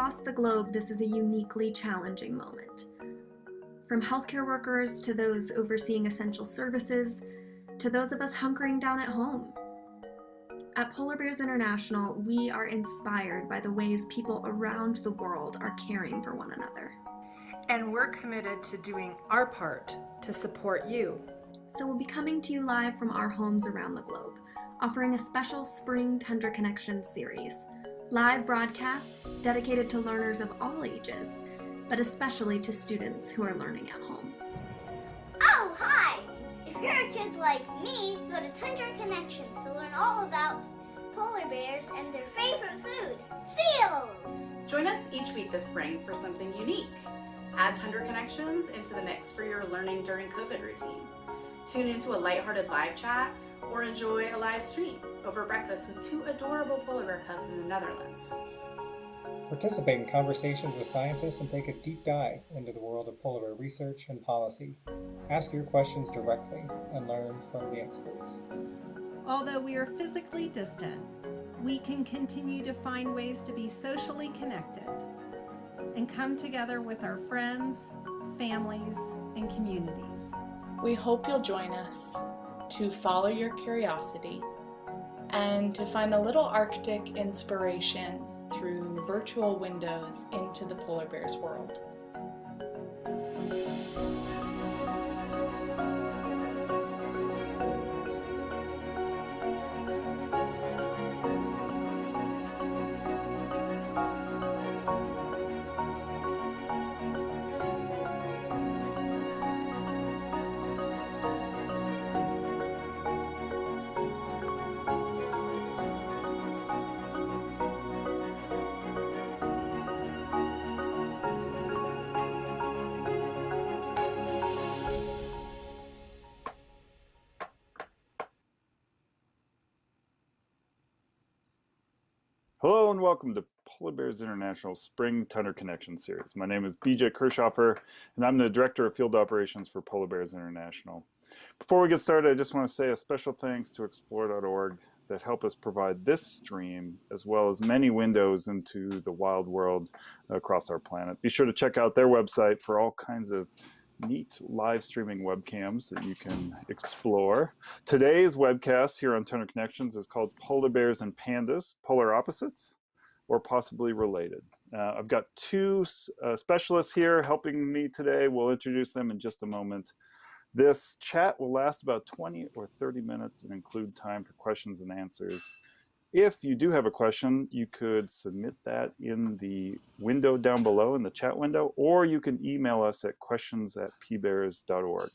across the globe, this is a uniquely challenging moment. From healthcare workers to those overseeing essential services, to those of us hunkering down at home. At Polar Bears International, we are inspired by the ways people around the world are caring for one another. And we're committed to doing our part to support you. So we'll be coming to you live from our homes around the globe, offering a special Spring Tundra Connections series. Live broadcasts dedicated to learners of all ages, but especially to students who are learning at home. Oh, hi! If you're a kid like me, go to Tundra Connections to learn all about polar bears and their favorite food, seals! Join us each week this spring for something unique. Add Tundra Connections into the mix for your learning during COVID routine. Tune into a lighthearted live chat or enjoy a live stream over breakfast with two adorable polar bear cubs in the Netherlands. Participate in conversations with scientists and take a deep dive into the world of polar bear research and policy. Ask your questions directly and learn from the experts. Although we are physically distant, we can continue to find ways to be socially connected and come together with our friends, families, and communities. We hope you'll join us to follow your curiosity and to find a little Arctic inspiration through virtual windows into the polar bear's world. Hello and welcome to Polar Bears International Spring Tundra Connection Series. My name is BJ Kirschhoffer and I'm the Director of Field Operations for Polar Bears International. Before we get started, I just want to say a special thanks to Explore.org that help us provide this stream as well as many windows into the wild world across our planet. Be sure to check out their website for all kinds of neat live streaming webcams that you can explore. Today's webcast here on Tundra Connections is called Polar Bears and Pandas, Polar Opposites, or Possibly Related. I've got two specialists here helping me today. We'll introduce them in just a moment. This chat will last about 20 or 30 minutes and include time for questions and answers. If you do have a question, you could submit that in the window down below in the chat window, or you can email us at questions@pbears.org.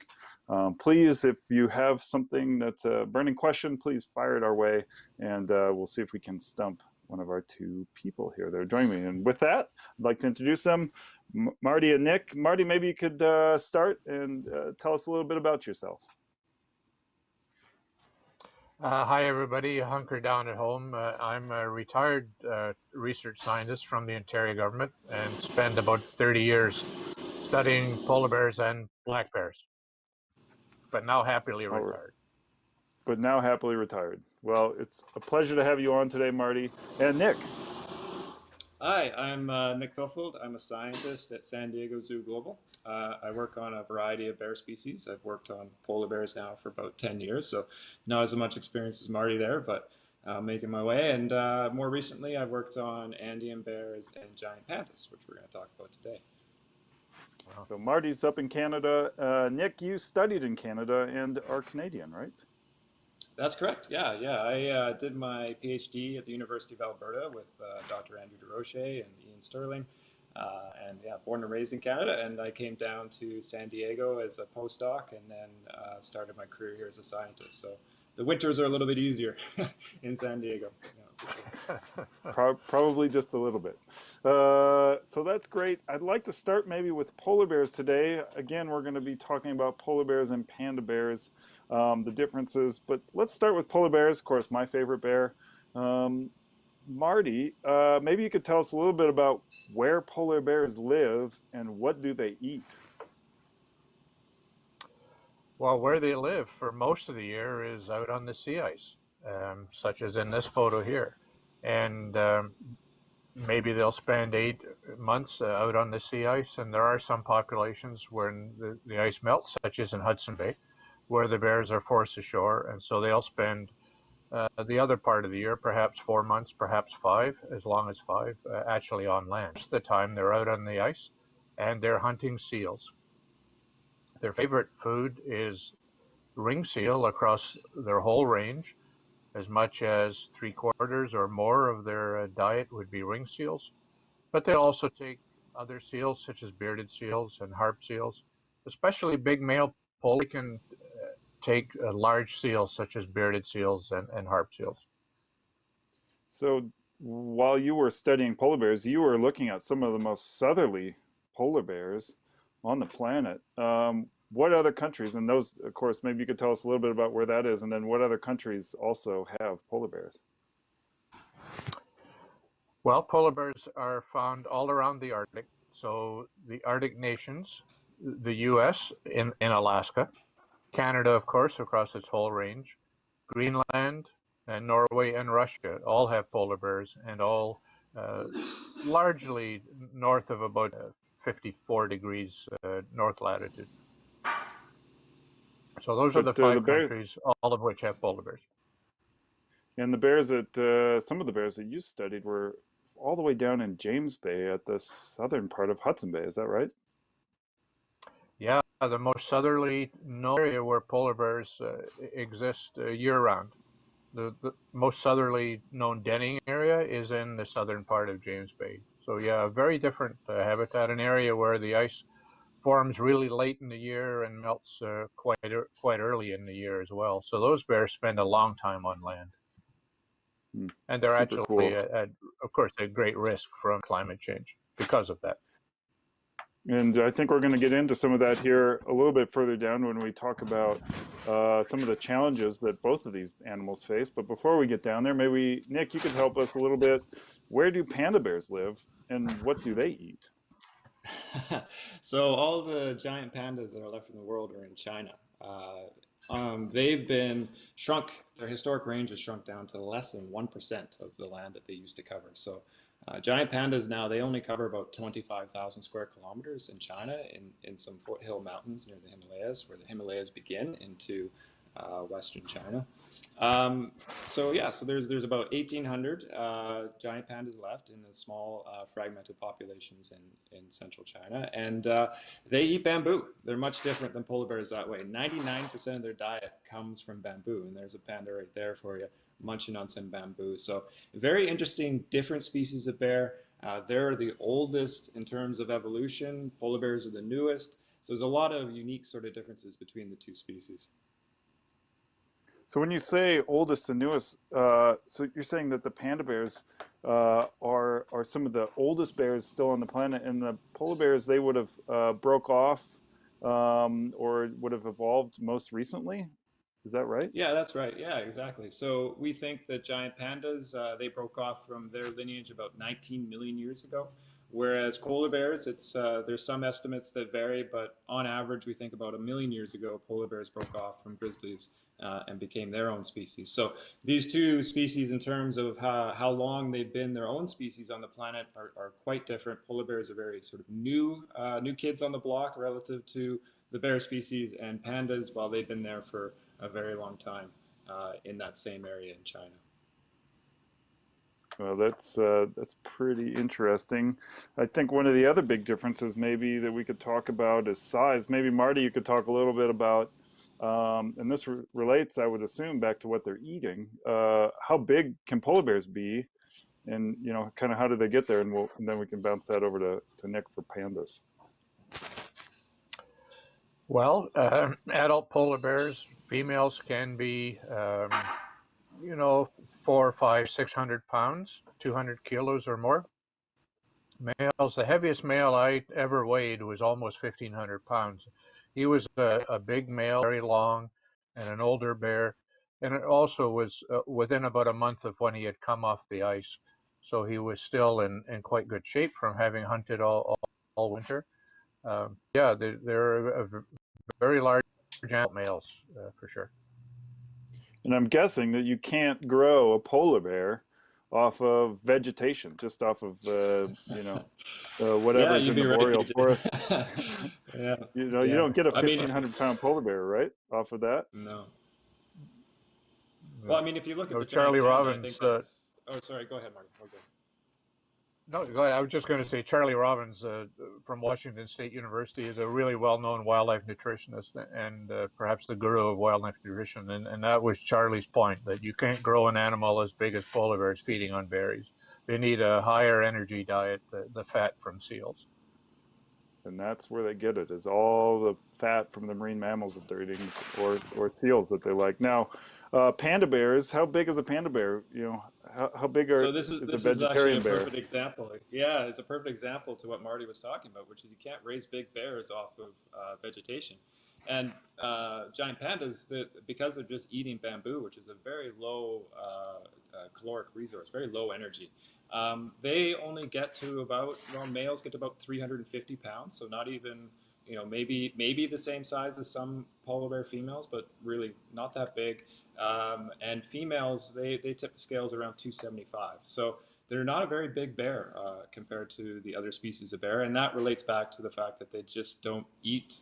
Please, if you have something that's a burning question, please fire it our way, and we'll see if we can stump one of our two people here that are joining me. And with that, I'd like to introduce them, Marty and Nick. Marty, maybe you could start and tell us a little bit about yourself. Hi, everybody. Hunker down at home. I'm a retired research scientist from the Ontario government and spent about 30 years studying polar bears and black bears, but now happily retired. But now happily retired. Well, it's a pleasure to have you on today, Marty. And Nick. Hi, I'm Nick Pilfold. I'm a scientist at San Diego Zoo Global. I work on a variety of bear species. I've worked on polar bears now for about 10 years, so not as much experience as Marty there, but making my way. And more recently, I've worked on Andean bears and giant pandas, which we're going to talk about today. Wow. So Marty's up in Canada. Nick, you studied in Canada and are Canadian, right? That's correct. Yeah. I did my PhD at the University of Alberta with Dr. Andrew DeRoche and Ian Sterling. And yeah, born and raised in Canada, and I came down to San Diego as a postdoc and then started my career here as a scientist. So the winters are a little bit easier in San Diego. Yeah, for sure. Probably just a little bit. So that's great. I'd like to start maybe with polar bears today. Again, we're going to be talking about polar bears and panda bears, the differences. But let's start with polar bears, of course, my favorite bear. Marty, maybe you could tell us a little bit about where polar bears live and what do they eat? Well, where they live for most of the year is out on the sea ice, such as in this photo here. And maybe they'll spend 8 months out on the sea ice, and there are some populations when the ice melts, such as in Hudson Bay, where the bears are forced ashore, and so they'll spend the other part of the year, perhaps 4 months, perhaps 5, as long as 5, actually on land. Most of the time they're out on the ice and they're hunting seals. Their favorite food is ring seal across their whole range. As much as 3/4 or more of their diet would be ring seals. But they also take other seals such as bearded seals and harp seals, especially big male polar can take large seals such as bearded seals and harp seals. So while you were studying polar bears, you were looking at some of the most southerly polar bears on the planet. What other countries, and those, of course, maybe you could tell us a little bit about where that is, and then what other countries also have polar bears? Well, polar bears are found all around the Arctic. So the Arctic nations, the US in Alaska, Canada, of course, across its whole range, Greenland, and Norway and Russia all have polar bears, and all largely north of about 54 degrees north latitude. So those are the 5 countries, all of which have polar bears. And the bears that, some of the bears that you studied were all the way down in James Bay at the southern part of Hudson Bay, is that right? Yeah, the most southerly known area where polar bears exist year-round. The most southerly known denning area is in the southern part of James Bay. So yeah, a very different habitat, an area where the ice forms really late in the year and melts quite early in the year as well. So those bears spend a long time on land. And they're actually, cool. Of course, at great risk from climate change because of that. And I think we're going to get into some of that here a little bit further down when we talk about some of the challenges that both of these animals face. But before we get down there, maybe, Nick, you could help us a little bit. Where do panda bears live and what do they eat? So all the giant pandas that are left in the world are in China. They've been shrunk, their historic range has shrunk down to less than 1% of the land that they used to cover. So giant pandas now, they only cover about 25,000 square kilometers in China in some foothill mountains near the Himalayas, where the Himalayas begin into Western China. So there's about 1,800 giant pandas left in the small fragmented populations in central China, and they eat bamboo. They're much different than polar bears that way. 99% of their diet comes from bamboo, and there's a panda right there for you, munching on some bamboo. So very interesting, different species of bear. They're the oldest in terms of evolution. Polar bears are the newest. So there's a lot of unique sort of differences between the two species. So when you say oldest and newest, so you're saying that the panda bears are some of the oldest bears still on the planet, and the polar bears, they would have broke off or would have evolved most recently? Is that right? Yeah, that's right. Yeah, exactly. So we think that giant pandas, they broke off from their lineage about 19 million years ago. Whereas polar bears, there's some estimates that vary, but on average, we think about 1 million years ago, polar bears broke off from grizzlies and became their own species. So these two species, in terms of how long they've been their own species on the planet, are quite different. Polar bears are very sort of new kids on the block relative to the bear species, and pandas, well, they've been there for a very long time in that same area in China. Well, that's pretty interesting. I think one of the other big differences maybe that we could talk about is size. Maybe Marty, you could talk a little bit about, and this relates, I would assume, back to what they're eating. How big can polar bears be, and kind of how do they get there? And then we can bounce that over to Nick for pandas. Well, adult polar bears, females can be, 400, 500, 600 pounds, 200 kilos or more. Males, the heaviest male I ever weighed was almost 1,500 pounds. He was a big male, very long, and an older bear. And it also was within about a month of when he had come off the ice. So he was still in quite good shape from having hunted all winter. They're a very large adult males for sure. And I'm guessing that you can't grow a polar bear off of vegetation, just off of Yeah, whatever's you'd in be the right, boreal forest. BJ. Yeah, You yeah. don't get a I mean, 1,500-pound polar bear, right, off of that. no. Well, Yeah. I mean, if you look at No, the giant Charlie panda, I think Robbins. that's. Oh, sorry. Go ahead, Marty. Okay. No, go ahead. I was just going to say Charlie Robbins from Washington State University is a really well-known wildlife nutritionist and perhaps the guru of wildlife nutrition. And that was Charlie's point, that you can't grow an animal as big as polar bears feeding on berries. They need a higher energy diet, the fat from seals. And that's where they get it, is all the fat from the marine mammals that they're eating, or seals that they like. Now, panda bears, how big is a panda bear? How big So is a this is actually a vegetarian bear? perfect example. Yeah, it's a perfect example to what Marty was talking about, which is you can't raise big bears off of vegetation. And giant pandas, because they're just eating bamboo, which is a very low caloric resource, very low energy, they only get to about, males get to about 350 pounds, so not even, maybe the same size as some polar bear females, but really not that big. And females, they tip the scales around 275. So they're not a very big bear compared to the other species of bear. And that relates back to the fact that they just don't eat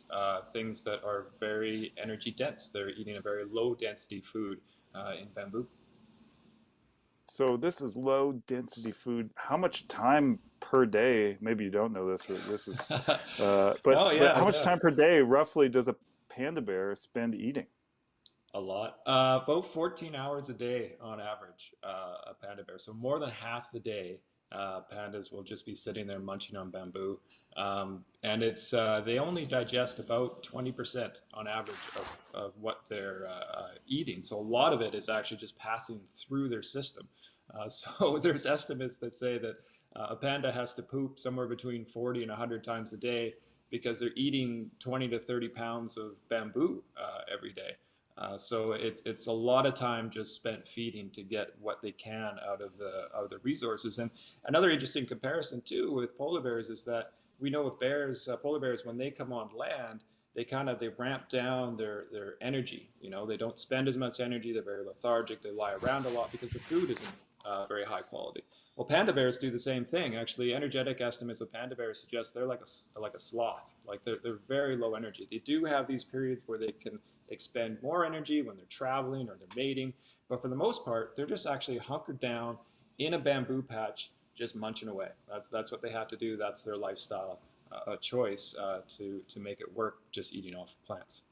things that are very energy dense. They're eating a very low density food in bamboo. So this is low density food. How much time per day? Maybe you don't know this. This is, but Oh, yeah, how much yeah. time per day roughly does a panda bear spend eating? A lot. About 14 hours a day on average, a panda bear. So more than half the day, pandas will just be sitting there munching on bamboo. And it's they only digest about 20% on average of what they're eating. So a lot of it is actually just passing through their system. So there's estimates that say that a panda has to poop somewhere between 40 and 100 times a day because they're eating 20 to 30 pounds of bamboo every day. So it's a lot of time just spent feeding to get what they can out of the resources. And another interesting comparison too with polar bears is that we know with bears, polar bears, when they come on land, they ramp down their energy. They don't spend as much energy. They're very lethargic. They lie around a lot because the food isn't very high quality. Well, panda bears do the same thing. Actually, energetic estimates of panda bears suggest they're like a sloth. Like they're very low energy. They do have these periods where they can expend more energy when they're traveling or they're mating, but for the most part, they're just actually hunkered down in a bamboo patch, just munching away. That's what they have to do. That's their lifestyle choice to make it work, just eating off plants.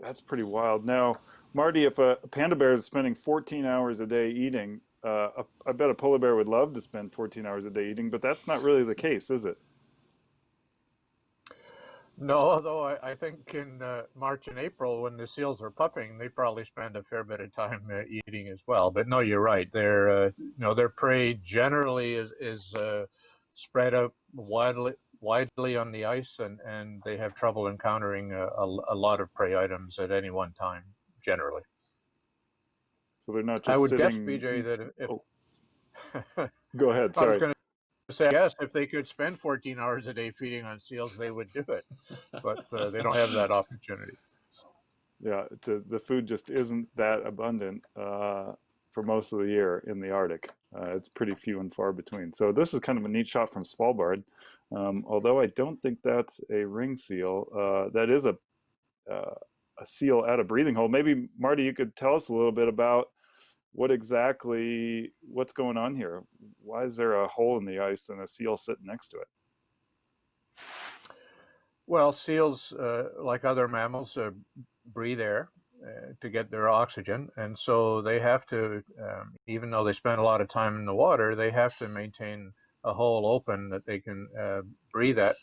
That's pretty wild. Now, Marty, if a panda bear is spending 14 hours a day eating, I bet a polar bear would love to spend 14 hours a day eating, but that's not really the case, is it? No, although I think in March and April when the seals are pupping, they probably spend a fair bit of time eating as well. But no, you're right. Their prey generally is spread out widely on the ice, and they have trouble encountering a lot of prey items at any one time, generally. So they're not just I would guess, sitting. BJ, that if Go ahead. I was Sorry. going to say, yes, if they could spend 14 hours a day feeding on seals, they would do it. But they don't have that opportunity. Yeah, the food just isn't that abundant for most of the year in the Arctic. It's pretty few and far between. So this is kind of a neat shot from Svalbard. Although I don't think that's a ring seal. That is a seal at a breathing hole. Maybe, Marty, you could tell us a little bit about what's going on here. Why is there a hole in the ice and a seal sitting next to it? Well, seals, like other mammals, breathe air to get their oxygen, and so they have to, even though they spend a lot of time in the water, they have to maintain a hole open that they can breathe at.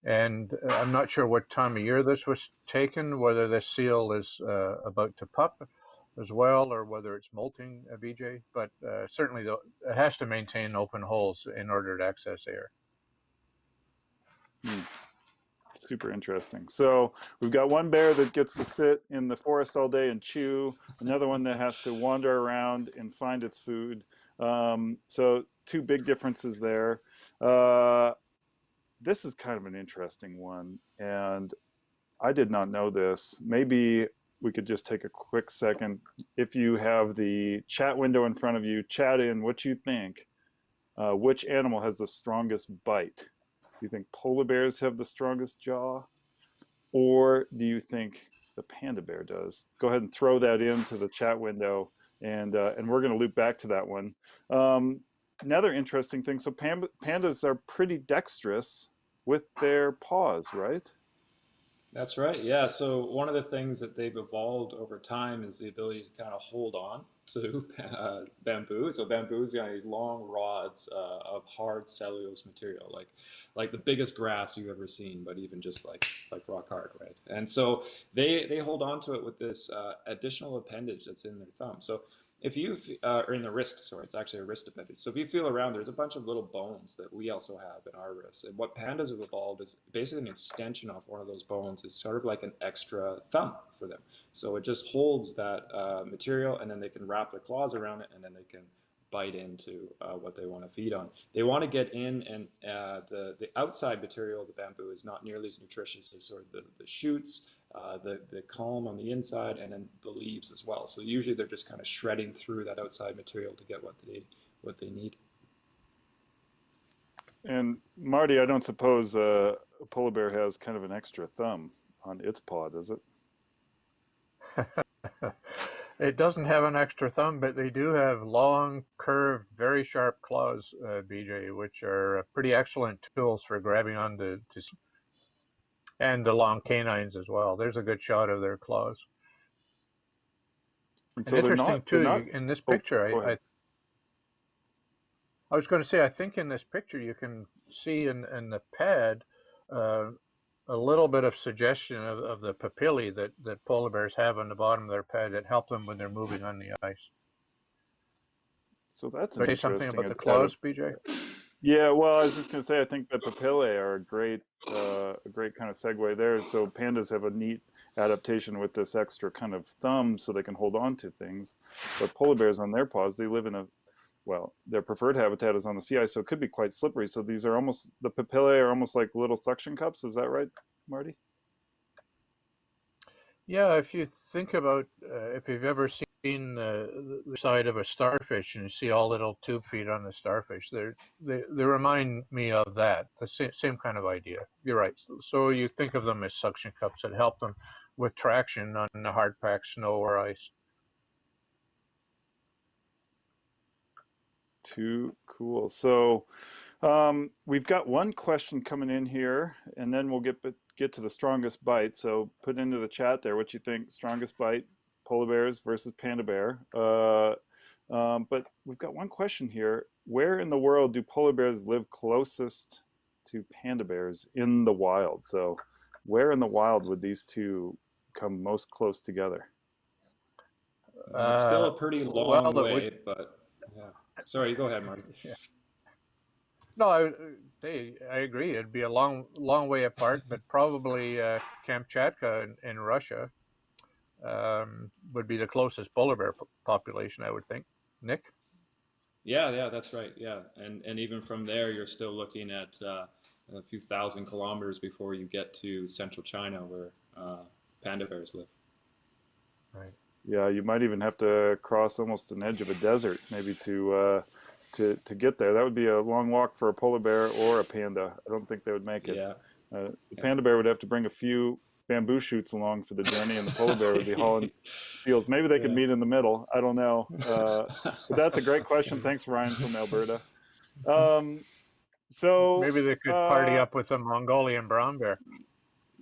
And I'm not sure what time of year this was taken, whether the seal is about to pup as well, or whether it's molting, BJ, but certainly it has to maintain open holes in order to access air. Super interesting. So we've got one bear that gets to sit in the forest all day and chew, another one that has to wander around and find its food. So two big differences there. This is kind of an interesting one, and I did not know this. Maybe we could just take a quick second. If you have the chat window in front of you, chat in what you think. Which animal has the strongest bite? Do you think polar bears have the strongest jaw? Or do you think the panda bear does? Go ahead and throw that into the chat window, and we're going to loop back to that one. Another interesting thing, so pandas are pretty dexterous with their paws, right? That's right. Yeah. So one of the things that they've evolved over time is the ability to kind of hold on to bamboo. So bamboo's got these long rods of hard cellulose material, like the biggest grass you've ever seen, but even just like rock hard, right? And so they hold on to it with this additional appendage that's in their thumb. So if you or in the wrist, sorry, it's actually a wrist appendage. So if you feel around, there's a bunch of little bones that we also have in our wrists. And what pandas have evolved is basically an extension off one of those bones. It's sort of like an extra thumb for them. So it just holds that material, and then they can wrap their claws around it, and then they can bite into what they want to feed on. They want to get in, and the outside material of the bamboo is not nearly as nutritious as sort of the shoots, the culm on the inside, and then the leaves as well. So usually they're just kind of shredding through that outside material to get what they need. And Marty, I don't suppose a polar bear has kind of an extra thumb on its paw, does it? It doesn't have an extra thumb, but they do have long, curved, very sharp claws, BJ, which are pretty excellent tools for grabbing onto and the long canines as well. There's a good shot of their claws. And And so interesting too, not, in this oh, picture, go ahead. I was going to say, I think in this picture you can see in the pad a little bit of suggestion of the papillae that polar bears have on the bottom of their pad that help them when they're moving on the ice. So that's Say something about the claws, BJ? Yeah, well, I was just going to say, I think the papillae are a great kind of segue there. So pandas have a neat adaptation with this extra kind of thumb so they can hold on to things. But polar bears on their paws, they live in their preferred habitat is on the sea ice, so it could be quite slippery. So these are the papillae are almost like little suction cups. Is that right, Marty? Yeah, if you think about, if you've ever seen the side of a starfish and you see all little tube feet on the starfish, they remind me of that, the same kind of idea. You're right. So you think of them as suction cups that help them with traction on the hard packed snow or ice. Too cool. So we've got one question coming in here, and then we'll get to the strongest bite. So put into the chat there what you think strongest bite, polar bears versus panda bear. But we've got one question here. Where in the world do polar bears live closest to panda bears in the wild? So where in the wild would these two come most close together? It's still a pretty long way, but yeah. Sorry, go ahead, Marty. Yeah. No, I agree. It'd be a long way apart, but probably Kamchatka in Russia would be the closest polar bear population, I would think. Nick? Yeah, that's right. Yeah, and even from there, you're still looking at a few thousand kilometers before you get to central China, where panda bears live. Right. Yeah, you might even have to cross almost an edge of a desert, maybe to get there. That would be a long walk for a polar bear or a panda. I don't think they would make it. Yeah. The panda bear would have to bring a few bamboo shoots along for the journey, and the polar bear would be hauling steels. Maybe they could meet in the middle. I don't know. But that's a great question. Thanks, Ryan from Alberta. So maybe they could party up with a Mongolian brown bear.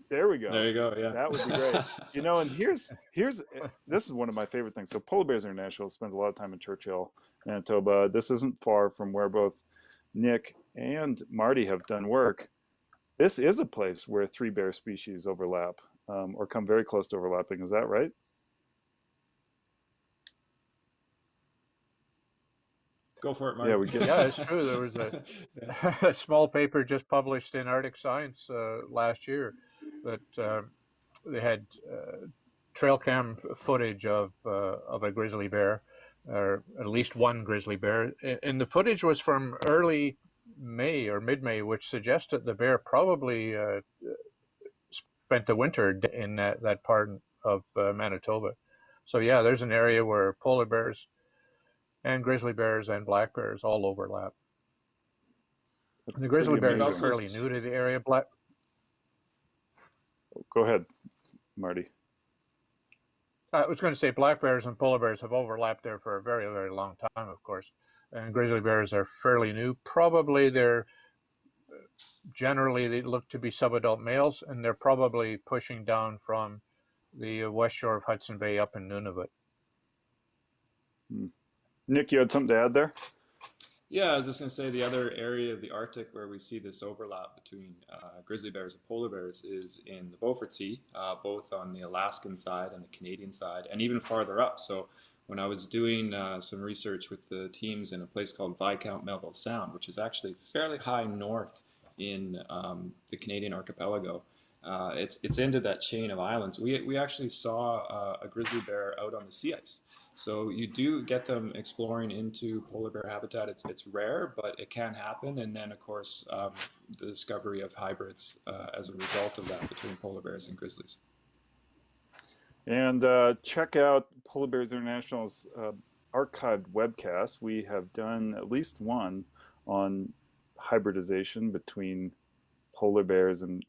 There we go. There you go. Yeah, that would be great. And here's this is one of my favorite things. So Polar Bears International spends a lot of time in Churchill, Manitoba. This isn't far from where both Nick and Marty have done work. This is a place where 3 bear species overlap or come very close to overlapping. Is that right? Go for it, Marty. Yeah, it's true. There was a small paper just published in Arctic Science last year that they had trail cam footage of a grizzly bear, or at least one grizzly bear. And the footage was from early May or mid-May, which suggested the bear probably spent the winter in that part of Manitoba. So yeah, there's an area where polar bears and grizzly bears and black bears all overlap. That's The grizzly pretty bears are amazing. fairly new to the area. Go ahead, Marty. I was going to say black bears and polar bears have overlapped there for a very, very long time, of course. And grizzly bears are fairly new. Probably generally they look to be subadult males, and they're probably pushing down from the west shore of Hudson Bay up in Nunavut. Nick, you had something to add there? Yeah, I was just going to say the other area of the Arctic where we see this overlap between grizzly bears and polar bears is in the Beaufort Sea, both on the Alaskan side and the Canadian side, and even farther up. So when I was doing some research with the teams in a place called Viscount Melville Sound, which is actually fairly high north in the Canadian archipelago, it's into that chain of islands. We actually saw a grizzly bear out on the sea ice. So you do get them exploring into polar bear habitat. It's rare, but it can happen. And then, of course, the discovery of hybrids as a result of that between polar bears and grizzlies. And check out Polar Bears International's archived webcast. We have done at least one on hybridization between polar bears and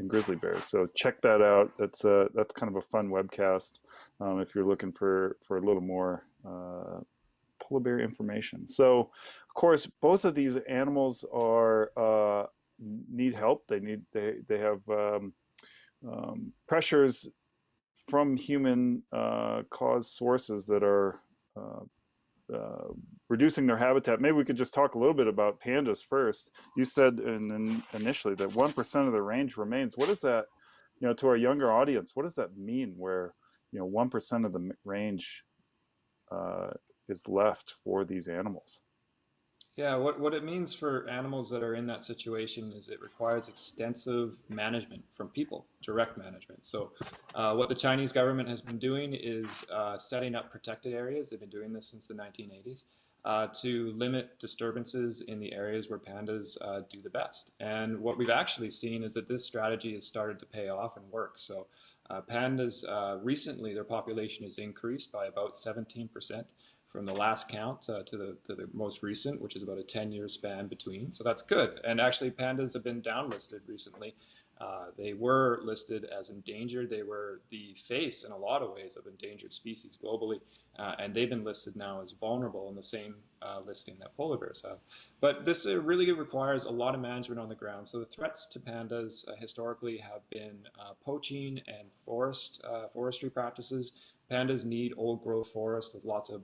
grizzly bears. So check that out. That's kind of a fun webcast if you're looking for a little more polar bear information. So of course, both of these animals are need help. They have pressures from human caused sources that are reducing their habitat. Maybe we could just talk a little bit about pandas first. You said initially that 1% of the range remains. What does that, to our younger audience, what does that mean where, 1% of the range is left for these animals? Yeah, what it means for animals that are in that situation is it requires extensive management from people, direct management. So what the Chinese government has been doing is setting up protected areas. They've been doing this since the 1980s to limit disturbances in the areas where pandas do the best. And what we've actually seen is that this strategy has started to pay off and work. So pandas, recently their population has increased by about 17%. From the last count to the most recent, which is about a 10-year span between. So that's good. And actually, pandas have been downlisted recently. They were listed as endangered. They were the face, in a lot of ways, of endangered species globally. And they've been listed now as vulnerable in the same listing that polar bears have. But this really requires a lot of management on the ground. So the threats to pandas historically have been poaching and forestry practices. Pandas need old growth forest with lots of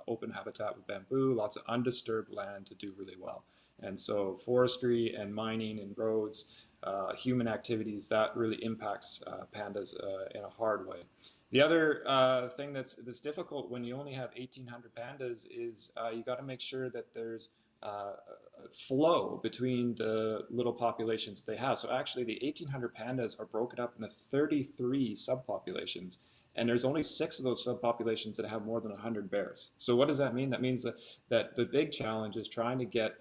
open habitat with bamboo, lots of undisturbed land to do really well. And so forestry and mining and roads, human activities, that really impacts pandas in a hard way. The other thing that's difficult when you only have 1,800 pandas is you got to make sure that there's flow between the little populations they have. So actually the 1,800 pandas are broken up into 33 subpopulations. And there's only 6 of those subpopulations that have more than 100 bears. So what does that mean? That means that the big challenge is trying to get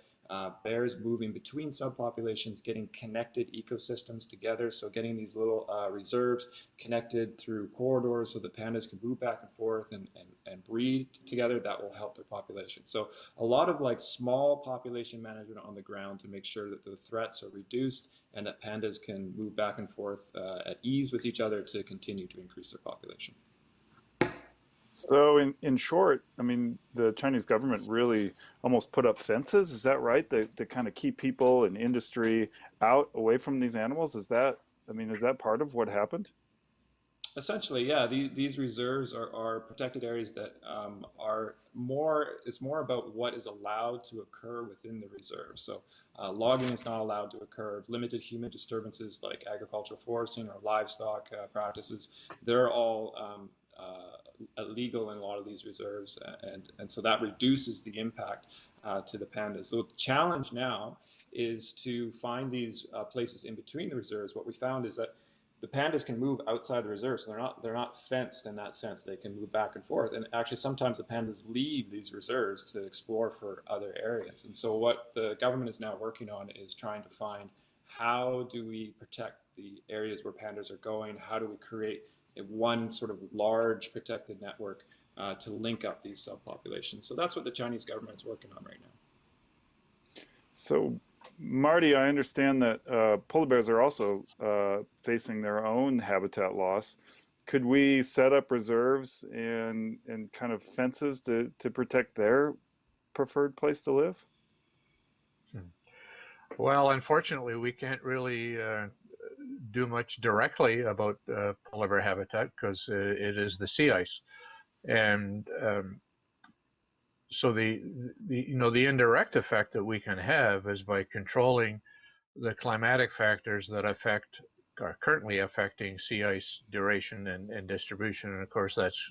bears moving between subpopulations, getting connected ecosystems together. So getting these little reserves connected through corridors so that pandas can move back and forth and breed together. That will help their population. So a lot of small population management on the ground to make sure that the threats are reduced and that pandas can move back and forth at ease with each other to continue to increase their population. So in short, I mean, the Chinese government really almost put up fences. Is that right? They kind of keep people and industry out away from these animals. Is that part of what happened? Essentially, yeah. These reserves are protected areas that it's more about what is allowed to occur within the reserve. So logging is not allowed to occur. Limited human disturbances like agricultural foresting or livestock practices, they're all illegal in a lot of these reserves, and so that reduces the impact to the pandas. So the challenge now is to find these places in between the reserves. What we found is that the pandas can move outside the reserve, so they're not fenced in that sense. They can move back and forth, and actually sometimes the pandas leave these reserves to explore for other areas. And so what the government is now working on is trying to find how do we protect the areas where pandas are going, how do we create one sort of large protected network to link up these subpopulations. So that's what the Chinese government is working on right now. So, Marty, I understand that polar bears are also facing their own habitat loss. Could we set up reserves and kind of fences to protect their preferred place to live? Well, unfortunately, we can't really do much directly about polar bear habitat because it is the sea ice, and so the indirect effect that we can have is by controlling the climatic factors that are currently affecting sea ice duration and distribution, and of course that's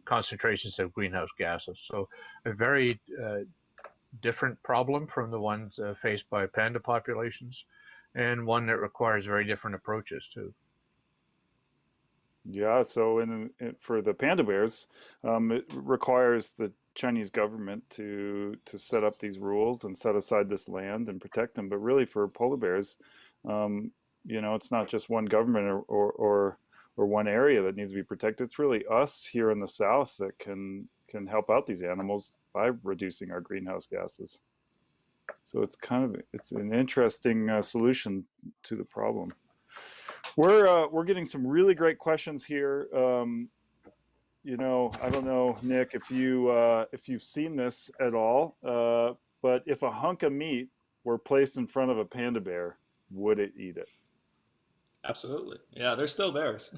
concentrations of greenhouse gases. So a very different problem from the ones faced by panda populations, and one that requires very different approaches too. Yeah, so for the panda bears, it requires the Chinese government to set up these rules and set aside this land and protect them. But really, for polar bears, it's not just one government or one area that needs to be protected. It's really us here in the South that can help out these animals by reducing our greenhouse gases. So it's an interesting solution to the problem. We're getting some really great questions here. I don't know, Nick, if you've seen this at all, but if a hunk of meat were placed in front of a panda bear, would it eat it? Absolutely. Yeah, they're still bears.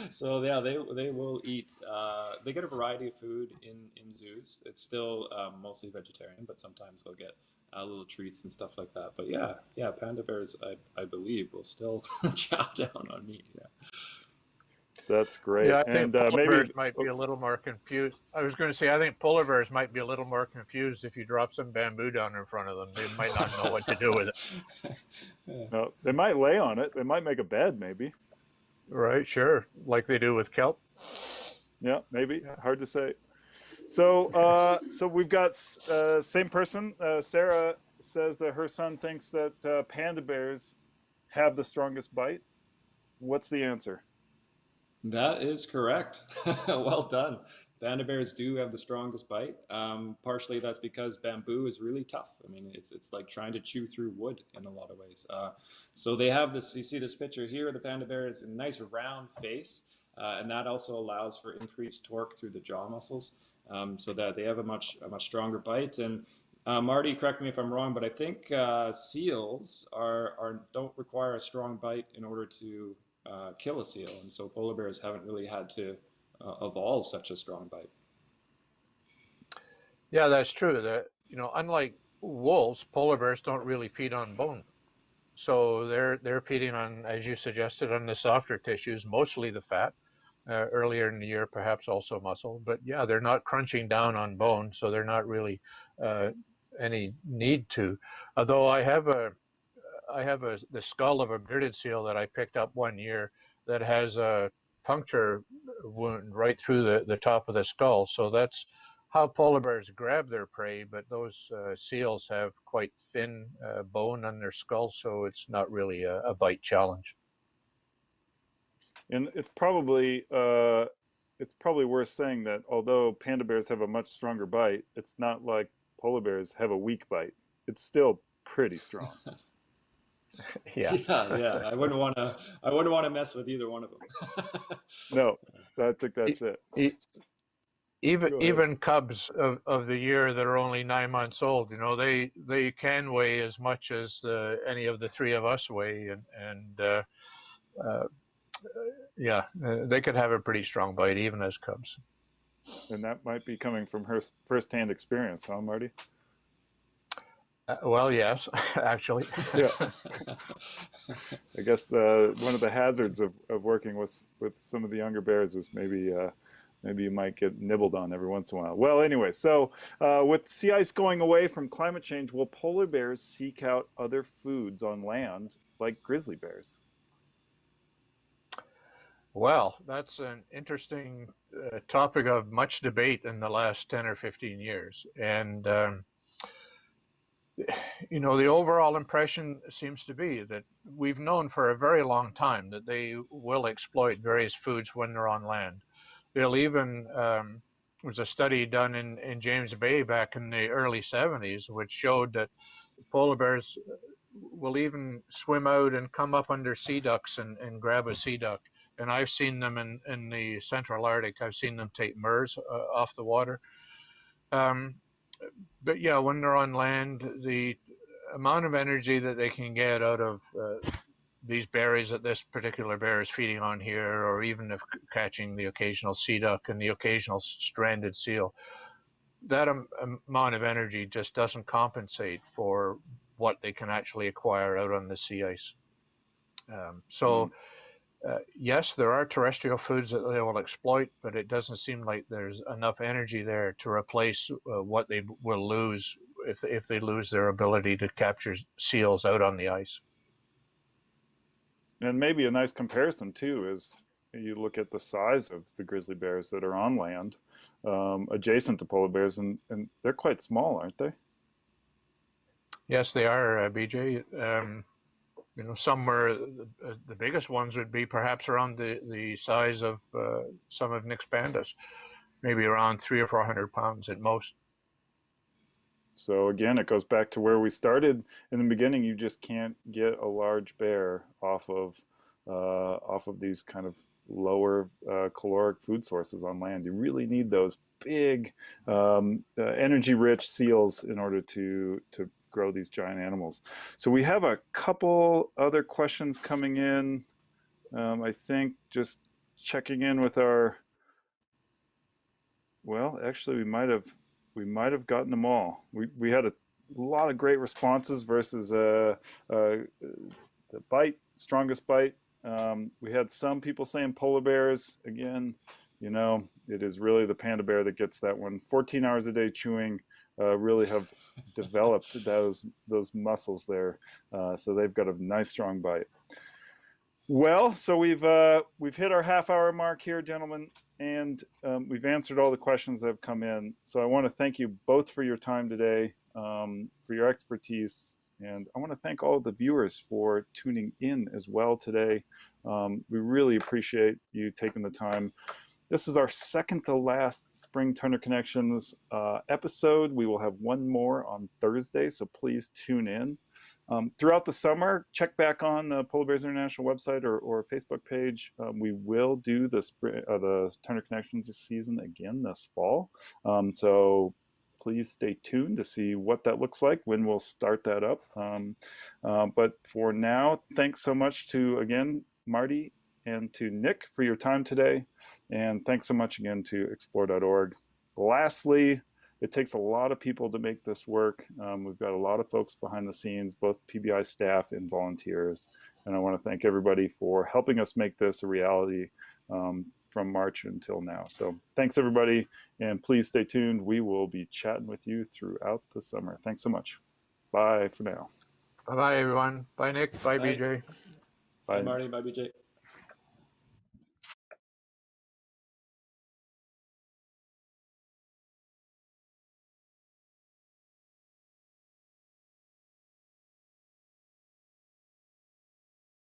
So yeah, they will eat. They get a variety of food in zoos. It's still mostly vegetarian, but sometimes they'll get little treats and stuff like that. But yeah, panda bears, I believe, will still chow down on meat. Yeah. That's great. Yeah, I think polar maybe bears might be a little more confused. I was going to say, I think polar bears might be a little more confused if you drop some bamboo down in front of them. They might not know what to do with it. No, they might lay on it. They might make a bed, maybe. Right, sure, like they do with kelp. Yeah, maybe. Yeah. Hard to say. So, so we've got same person. Sarah says that her son thinks that panda bears have the strongest bite. What's the answer? That is correct. Well done. Panda bears do have the strongest bite. Partially that's because bamboo is really tough. I mean, it's like trying to chew through wood in a lot of ways. So they have this, you see this picture here, the panda bear is a nice round face, and that also allows for increased torque through the jaw muscles, so that they have a much stronger bite. And Marty, correct me if I'm wrong, but I think seals don't require a strong bite in order to kill a seal, and so polar bears haven't really had to evolve such a strong bite. Yeah, that's true. That unlike wolves, polar bears don't really feed on bone, so they're feeding on, as you suggested, on the softer tissues, mostly the fat. Earlier in the year, perhaps also muscle, but yeah, they're not crunching down on bone, so they're not really any need to. Although I have the skull of a bearded seal that I picked up one year that has a puncture wound right through the top of the skull. So that's how polar bears grab their prey, but those seals have quite thin bone on their skull, so it's not really a bite challenge. And it's probably worth saying that although panda bears have a much stronger bite, it's not like polar bears have a weak bite. It's still pretty strong. Yeah. Yeah. I wouldn't want to mess with either one of them. No, I think that's it. Even cubs of the year that are only 9 months old, they can weigh as much as any of the three of us weigh, and yeah, they could have a pretty strong bite even as cubs. And that might be coming from her first-hand experience, huh, Marty? Well, yes, actually. Yeah. I guess one of the hazards of working with some of the younger bears is maybe you might get nibbled on every once in a while. Well, anyway, so with sea ice going away from climate change, will polar bears seek out other foods on land like grizzly bears? Well, that's an interesting topic of much debate in the last 10 or 15 years. And the overall impression seems to be that we've known for a very long time that they will exploit various foods when they're on land. They'll even, there was a study done in James Bay back in the early 70s, which showed that polar bears will even swim out and come up under sea ducks and grab a sea duck. And I've seen them in the Central Arctic. I've seen them take murs off the water. But yeah, when they're on land, the amount of energy that they can get out of these berries that this particular bear is feeding on here, or even if catching the occasional sea duck and the occasional stranded seal, that amount of energy just doesn't compensate for what they can actually acquire out on the sea ice. Yes, there are terrestrial foods that they will exploit, but it doesn't seem like there's enough energy there to replace what they will lose if they lose their ability to capture seals out on the ice. And maybe a nice comparison too is you look at the size of the grizzly bears that are on land adjacent to polar bears, and they're quite small, aren't they? Yes, they are, BJ. Some were, the biggest ones would be perhaps around the size of some of Nick's pandas, maybe around 300 or 400 pounds at most. So again, it goes back to where we started in the beginning. You just can't get a large bear off of these kind of lower caloric food sources on land. You really need those big energy-rich seals in order to grow these giant animals. So we have a couple other questions coming in. I think just checking in with our, well, actually we might have gotten them all. We had a lot of great responses versus the strongest bite. We had some people saying polar bears. Again, it is really the panda bear that gets that one. 14 hours a day chewing. Really have developed those muscles there, so they've got a nice strong bite. Well, so we've hit our half-hour mark here, gentlemen, and we've answered all the questions that have come in. So I want to thank you both for your time today, for your expertise, and I want to thank all of the viewers for tuning in as well today. We really appreciate you taking the time. This is our second to last Spring Tundra Connections episode. We will have one more on Thursday, so please tune in. Throughout the summer, check back on the Polar Bears International website or Facebook page. We will do the Tundra Connections season again this fall. So please stay tuned to see what that looks like when we'll start that up. But for now, thanks so much to, again, Marty and to Nick for your time today. And thanks so much again to explore.org. Lastly, it takes a lot of people to make this work. We've got a lot of folks behind the scenes, both PBI staff and volunteers. And I want to thank everybody for helping us make this a reality from March until now. So thanks everybody, and please stay tuned. We will be chatting with you throughout the summer. Thanks so much. Bye for now. Bye-bye, everyone. Bye, Nick. Bye, BJ. Bye, Marty. Bye, BJ.